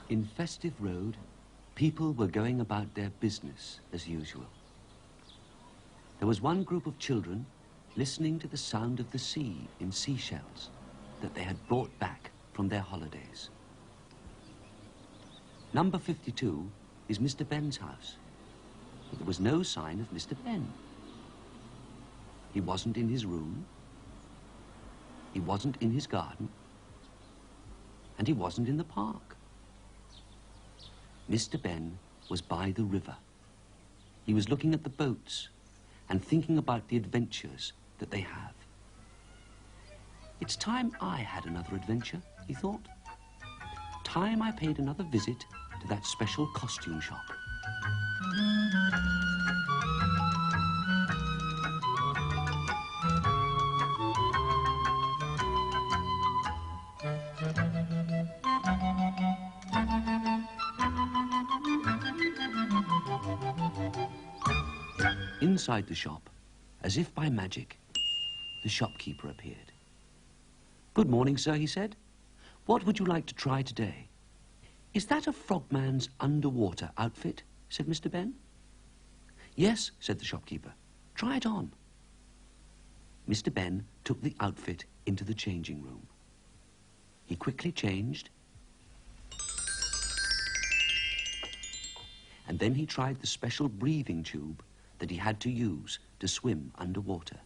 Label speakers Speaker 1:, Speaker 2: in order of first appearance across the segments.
Speaker 1: In Festive Road, people were going about their business as usual. There was one group of children listening to the sound of the sea in seashells that they had brought back from their holidays. Number 52 is Mr. Benn's house, but there was no sign of Mr. Benn. He wasn't in his room, he wasn't in his garden, and he wasn't in the park. Mr. Benn was by the river. He was looking at the boats and thinking about the adventures that they have. It's time I had another adventure, he thought. Time I paid another visit to that special costume shop. Inside the shop, as if by magic, the shopkeeper appeared. "Good morning, sir," he said. "What would you like to try today?" "Is that a frogman's underwater outfit?" said Mr. Benn. "Yes," said the shopkeeper. "Try it on." Mr. Benn took the outfit into the changing room. He quickly changed, and then he tried the special breathing tube that he had to use to swim underwater.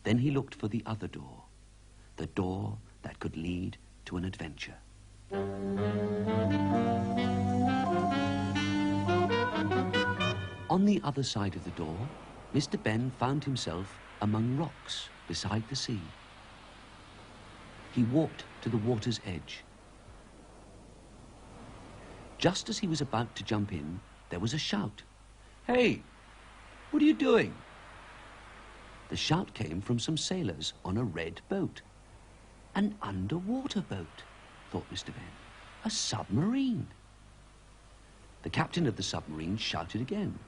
Speaker 1: Then he looked for the other door, the door that could lead to an adventure. On the other side of the door, Mr. Benn found himself among rocks beside the sea. He walked to the water's edge. Just as he was about to jump in, there was a shout. "Hey, what are you doing?" The shout came from some sailors on a red boat. An underwater boat, thought Mr. Benn. A submarine. The captain of the submarine shouted again.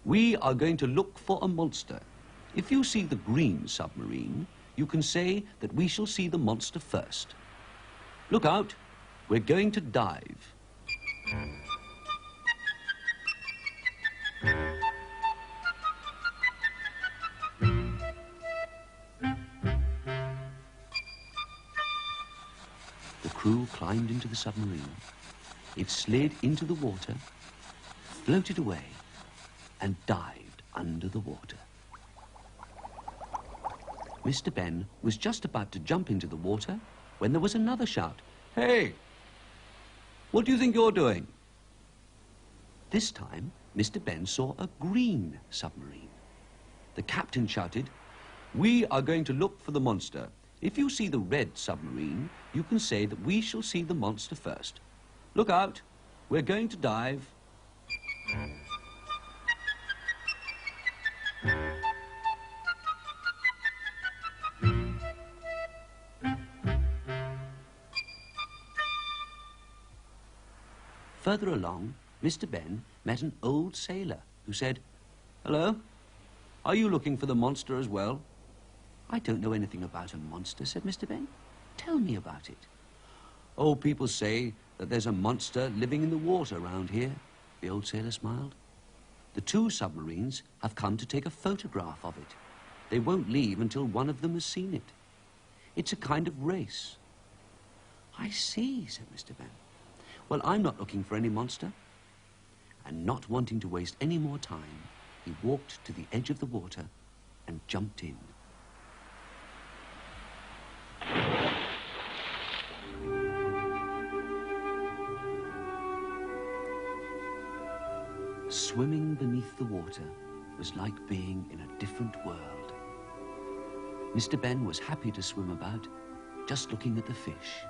Speaker 1: "We are going to look for a monster. If you see the green submarine, you can say that we shall see the monster first. Look out, we're going to dive." The crew climbed into the submarine. It slid into the water, floated away, and dived under the water. Mr. Benn was just about to jump into the water when there was another shout. "Hey, what do you think you're doing?" This time, Mr. Benn saw a green submarine. The captain shouted, "We are going to look for the monster. If you see the red submarine, you can say that we shall see the monster first. Look out, we're going to dive." Further along, Mr. Benn met an old sailor who said, "Hello, are you looking for the monster as well?" "I don't know anything about a monster," said Mr. Benn. "Tell me about it." "Oh, people say that there's a monster living in the water around here," the old sailor smiled. "The two submarines have come to take a photograph of it. They won't leave until one of them has seen it. It's a kind of race." "I see," said Mr. Benn. "Well, I'm not looking for any monster." And not wanting to waste any more time, he walked to the edge of the water and jumped in. Swimming beneath the water was like being in a different world. Mr. Benn was happy to swim about, just looking at the fish.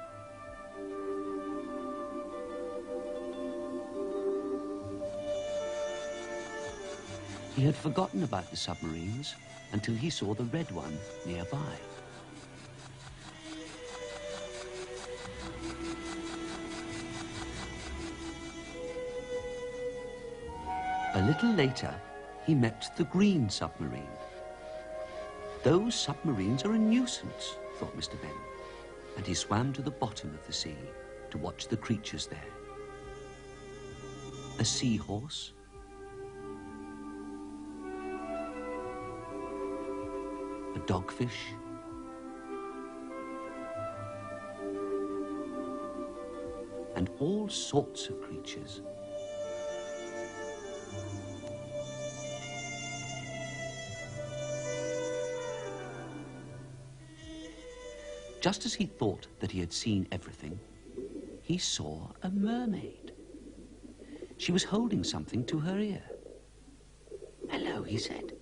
Speaker 1: He had forgotten about the submarines until he saw the red one nearby. A little later, he met the green submarine. Those submarines are a nuisance, thought Mr. Benn, and he swam to the bottom of the sea to watch the creatures there. A seahorse, a dogfish, and all sorts of creatures. Just as he thought that he had seen everything, he saw a mermaid. She was holding something to her ear. "Hello," he said.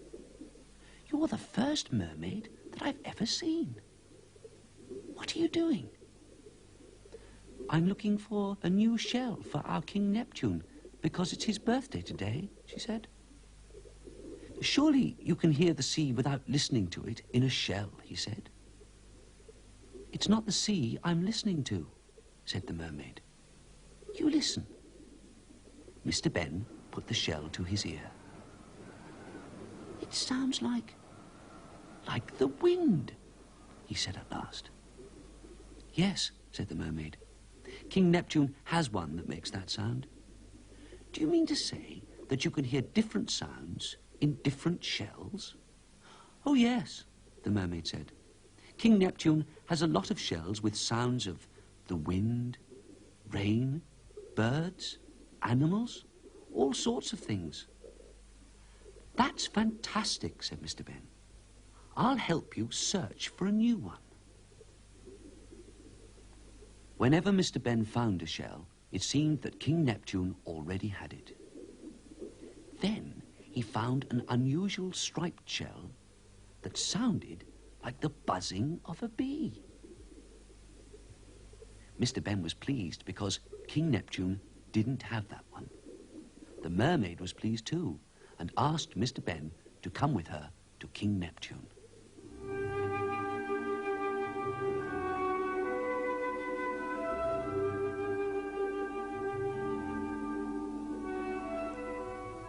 Speaker 1: "You're the first mermaid that I've ever seen. What are you doing?" "I'm looking for a new shell for our King Neptune because it's his birthday today," she said. "Surely you can hear the sea without listening to it in a shell," he said. "It's not the sea I'm listening to," said the mermaid. "You listen." Mr. Benn put the shell to his ear. "It sounds like the wind," he said at last. "Yes," said the mermaid. "King Neptune has one that makes that sound. Do you mean to say that you can hear different sounds in different shells?" "Oh, yes," the mermaid said. "King Neptune has a lot of shells with sounds of the wind, rain, birds, animals, all sorts of things." "That's fantastic," said Mr. Benn. "I'll help you search for a new one." Whenever Mr. Benn found a shell, it seemed that King Neptune already had it. Then he found an unusual striped shell that sounded like the buzzing of a bee. Mr. Benn was pleased because King Neptune didn't have that one. The mermaid was pleased too and asked Mr. Benn to come with her to King Neptune.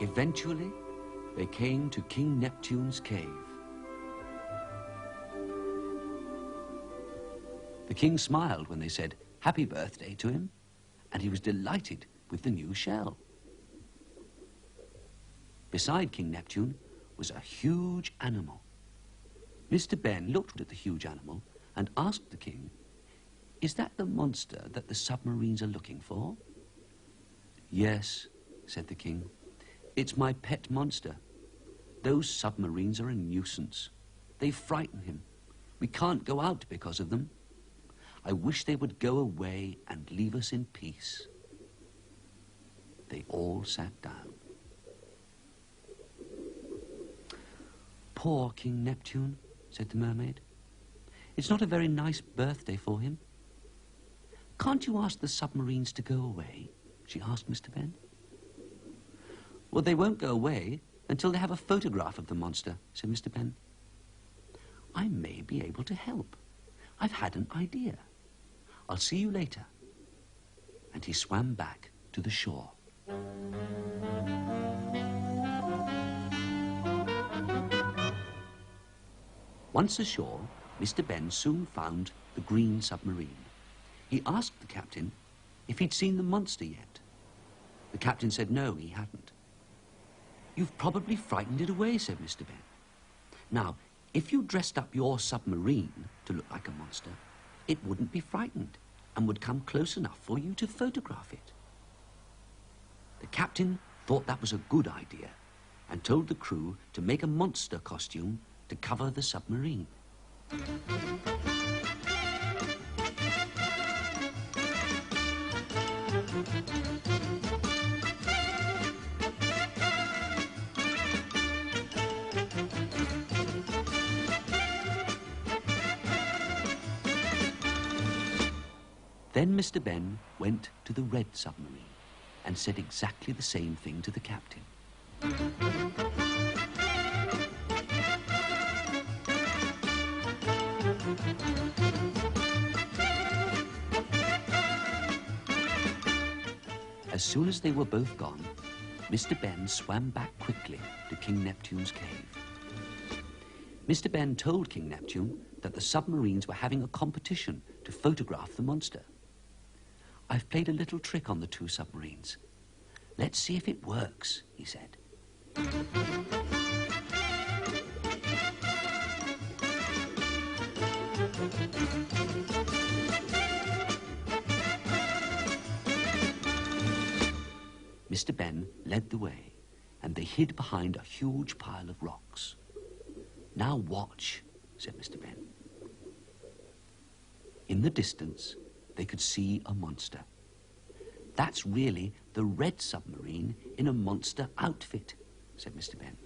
Speaker 1: Eventually, they came to King Neptune's cave. The king smiled when they said happy birthday to him, and he was delighted with the new shell. Beside King Neptune was a huge animal. Mr. Benn looked at the huge animal and asked the king, "Is that the monster that the submarines are looking for?" "Yes," said the king. "It's my pet monster. Those submarines are a nuisance. They frighten him. We can't go out because of them. I wish they would go away and leave us in peace." They all sat down. "Poor King Neptune," said the mermaid. "It's not a very nice birthday for him." "Can't you ask the submarines to go away?" she asked Mr. Benn. "Well, they won't go away until they have a photograph of the monster," said Mr. Benn. "I may be able to help. I've had an idea. I'll see you later." And he swam back to the shore. Once ashore, Mr. Benn soon found the green submarine. He asked the captain if he'd seen the monster yet. The captain said no, he hadn't. "You've probably frightened it away," said Mr. Benn. "Now, if you dressed up your submarine to look like a monster, it wouldn't be frightened and would come close enough for you to photograph it." The captain thought that was a good idea and told the crew to make a monster costume to cover the submarine. Then Mr. Benn went to the red submarine and said exactly the same thing to the captain. As soon as they were both gone, Mr. Benn swam back quickly to King Neptune's cave. Mr. Benn told King Neptune that the submarines were having a competition to photograph the monster. "I've played a little trick on the two submarines. Let's see if it works," he said. Mr. Benn led the way, and they hid behind a huge pile of rocks. "Now watch," said Mr. Benn. In the distance, they could see a monster. "That's really the red submarine in a monster outfit," said Mr. Benn.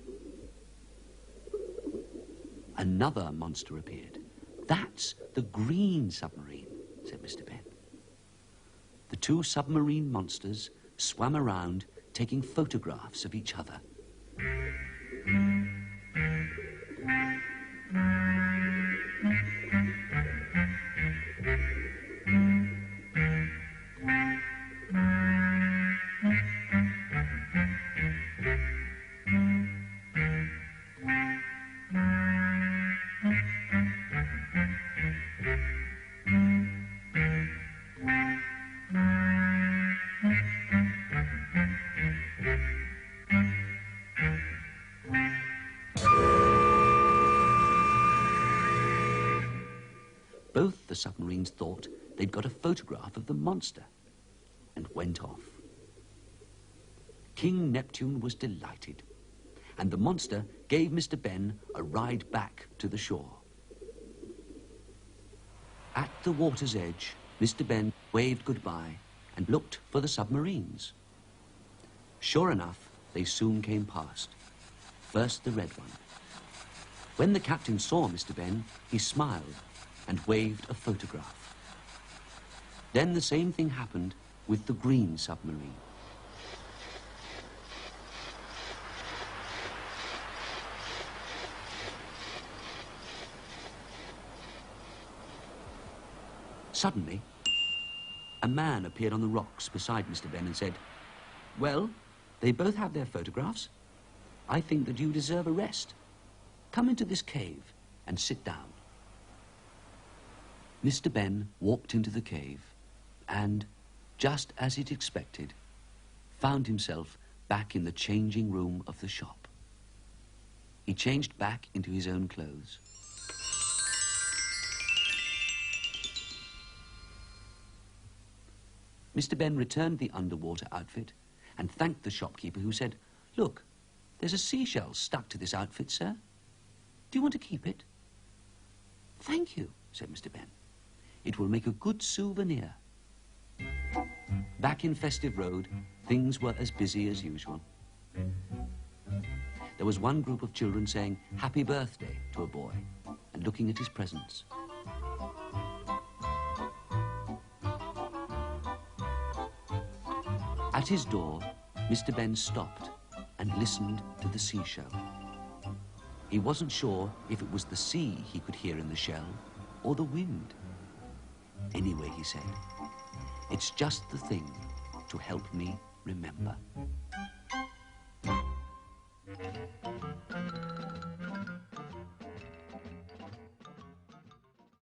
Speaker 1: Another monster appeared. "That's the green submarine," said Mr. Benn. The two submarine monsters swam around, taking photographs of each other. Both the submarines thought they'd got a photograph of the monster and went off. King Neptune was delighted, and the monster gave Mr. Benn a ride back to the shore. At the water's edge, Mr. Benn waved goodbye and looked for the submarines. Sure enough, they soon came past. First the red one. When the captain saw Mr. Benn, he smiled and waved a photograph. Then the same thing happened with the green submarine. Suddenly, a man appeared on the rocks beside Mr. Benn and said, "Well, they both have their photographs. I think that you deserve a rest. Come into this cave and sit down." Mr. Benn walked into the cave and, just as he'd expected, found himself back in the changing room of the shop. He changed back into his own clothes. Mr. Benn returned the underwater outfit and thanked the shopkeeper, who said, "Look, there's a seashell stuck to this outfit, sir. Do you want to keep it?" "Thank you," said Mr. Benn. "It will make a good souvenir." Back in Festive Road, things were as busy as usual. There was one group of children saying "Happy Birthday" to a boy and looking at his presents. At his door, Mr. Benn stopped and listened to the seashell. He wasn't sure if it was the sea he could hear in the shell or the wind. "Anyway," he said, "it's just the thing to help me remember."